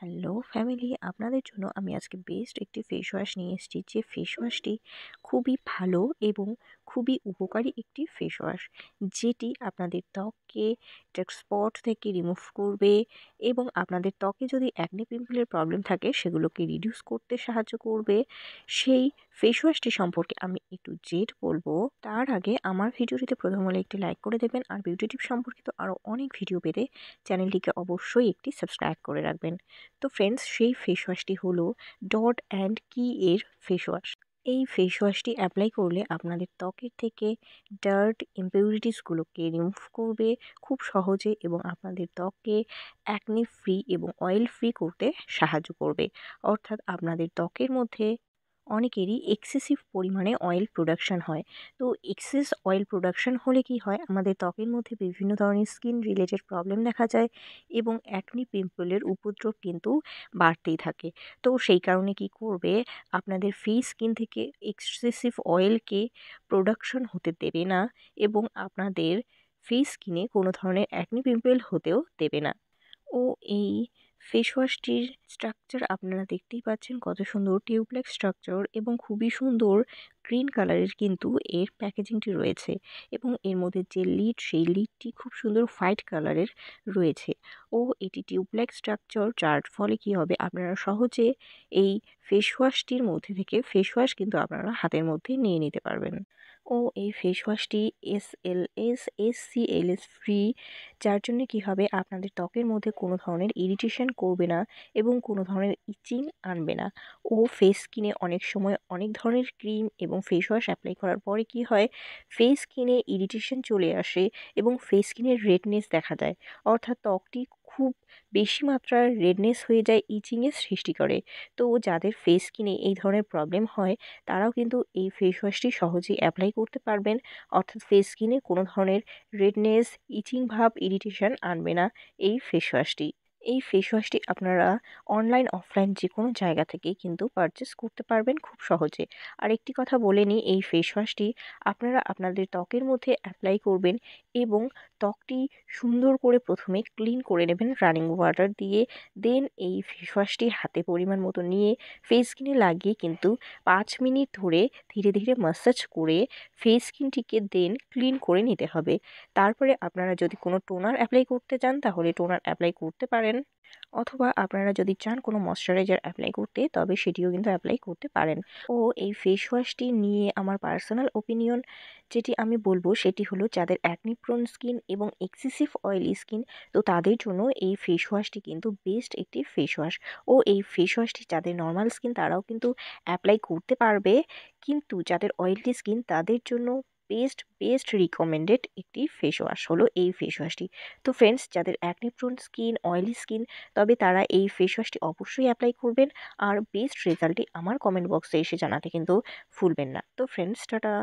Hello family, আপনাদের জন্য আমি আজকে বেস্ট একটি ফেস ওয়াশ নিয়ে এসেছি। যে ফেস ওয়াশটি খুবই ভালো এবং খুবই উপকারী একটি ফেস ওয়াশ, যেটি আপনাদের ত্বককে ডার্ক স্পট থেকে রিমুভ করবে এবং আপনাদের ত্বকে যদি অ্যাকনে পিম্পলের প্রবলেম থাকে সেগুলোকে রিডিউস করতে সাহায্য করবে। সেই ফেস ওয়াশটি সম্পর্কে আমি একটু জেড বলবো। তার আগে আমার ভিডিওটিতে প্রথম হলে একটি লাইক করে দেবেন, আর বিউটি টিপ সম্পর্কিত আরও অনেক ভিডিও পেতে চ্যানেলটিকে অবশ্যই একটি সাবস্ক্রাইব করে রাখবেন। তো ফ্রেন্ডস, সেই ফেস ওয়াশটি হলো ডট অ্যান্ড কি এর ফেস ওয়াশ। এই ফেস ওয়াশটি অ্যাপ্লাই করলে আপনাদের ত্বকের থেকে ডার্ট ইম্পিউরিটিসগুলোকে রিমুভ করবে খুব সহজে এবং আপনাদের ত্বককে অ্যাকনি ফ্রি এবং অয়েল ফ্রি করতে সাহায্য করবে। অর্থাৎ আপনাদের ত্বকের মধ্যে অনেকেরই এক্সেসিভ পরিমাণে অয়েল প্রোডাকশন হয়। তো এক্সেস অয়েল প্রোডাকশন হলে কি হয়, আমাদের ত্বকের মধ্যে বিভিন্ন ধরনের স্কিন রিলেটেড প্রবলেম দেখা যায় এবং অ্যাকনি পিম্পলের উপদ্রব কিন্তু বাড়তেই থাকে। তো সেই কারণে কি করবে, আপনাদের ফেস স্কিন থেকে এক্সেসিভ অয়েলকে প্রোডাকশন হতে দেবে না এবং আপনাদের ফেস স্কিনে কোনো ধরনের অ্যাকনি পিম্পল হতেও দেবে না। ও এই ফেস ওয়াশটির স্ট্রাকচার আপনারা দেখতেই পাচ্ছেন, কত সুন্দর টিউবলাইক স্ট্রাকচার এবং খুবই সুন্দর গ্রিন কালারের কিন্তু এর প্যাকেজিংটি রয়েছে এবং এর মধ্যে যে লিড, সেই লিডটি খুব সুন্দর হোয়াইট কালারের রয়েছে। ও এটি টিউবলাইক স্ট্রাকচার, যার ফলে কি হবে, আপনারা সহজে এই ফেস ওয়াশটির মধ্যে থেকে ফেস ওয়াশ কিন্তু আপনারা হাতের মধ্যে নিয়ে নিতে পারবেন। ও এই ফেস ওয়াশটি SLS ফ্রি, যার জন্য কি হবে, আপনাদের ত্বকের মধ্যে কোনো ধরনের ইরিটেশন করবে না এবং কোনো ধরনের ইচিং আনবে না। ও ফেস স্কিনে অনেক সময় অনেক ধরনের ক্রিম এবং ফেস ওয়াশ অ্যাপ্লাই করার পরে কি হয়, ফেস স্কিনে ইরিটেশন চলে আসে এবং ফেস স্কিনের রেডনেস দেখা যায়। অর্থাৎ ত্বকটি খুব বেশি মাত্রার রেডনেস হয়ে যায়, ইচিংয়ের সৃষ্টি করে। তো যাদের ফেস স্কিনে এই ধরনের প্রবলেম হয়, তারাও কিন্তু এই ফেস ওয়াশটি সহজেই অ্যাপ্লাই করতে পারবেন। অর্থাৎ ফেস স্কিনে কোনো ধরনের রেডনেস, ইচিং ভাব, ইরিটেশন আনবে না এই ফেস ওয়াশটি। এই ফেস ওয়াশটি আপনারা অনলাইন অফলাইন যে কোনো জায়গা থেকেই কিন্তু পারচেস করতে পারবেন খুব সহজে। আর একটি কথা বলে নিই, এই ফেস ওয়াশটি আপনারা আপনাদের ত্বকের মধ্যে অ্যাপ্লাই করবেন এবং ত্বকটি সুন্দর করে প্রথমে ক্লিন করে নেবেন রানিং ওয়াটার দিয়ে। দেন এই ফেস ওয়াশটি হাতে পরিমাণ মতো নিয়ে ফেস স্কিনে লাগিয়ে কিন্তু 5 মিনিট ধরে ধীরে ধীরে ম্যাসাজ করে ফেস স্কিনটিকে দেন ক্লিন করে নিতে হবে। তারপরে আপনারা যদি কোনো টোনার অ্যাপ্লাই করতে চান তাহলে টোনার অ্যাপ্লাই করতে পারেন, অথবা আপনারা যদি চান কোনো ময়শ্চারাইজার অ্যাপ্লাই করতে, তবে সেটিও কিন্তু অ্যাপ্লাই করতে পারেন। ও এই ফেস ওয়াশটি নিয়ে আমার পার্সোনাল ওপিনিয়ন যেটি আমি বলবো, সেটি হলো যাদের অ্যাকনি প্রোন স্কিন এবং এক্সেসিভ অয়েলি স্কিন, তো তাদের জন্য এই ফেস ওয়াশটি কিন্তু বেস্ট একটি ফেস ওয়াশ। ও এই ফেস ওয়াশটি যাদের নর্মাল স্কিন তারাও কিন্তু অ্যাপ্লাই করতে পারবে, কিন্তু যাদের অয়েলি স্কিন তাদের জন্য বেস্ট বেস্ট রিকমেন্ডেড একটি ফেস ওয়াশ হলো এই ফেস ওয়াশটি। তো ফ্রেন্ডস, যাদের acne prone skin, oily skin, তবে তারা এই ফেস ওয়াশটি অবশ্যই অ্যাপ্লাই করবেন। আর বেস্ট রেজাল্টটি আমার কমেন্ট বক্সে এসে জানাতে কিন্তু ভুলবেন না। তো ফ্রেন্ডস, টাটা।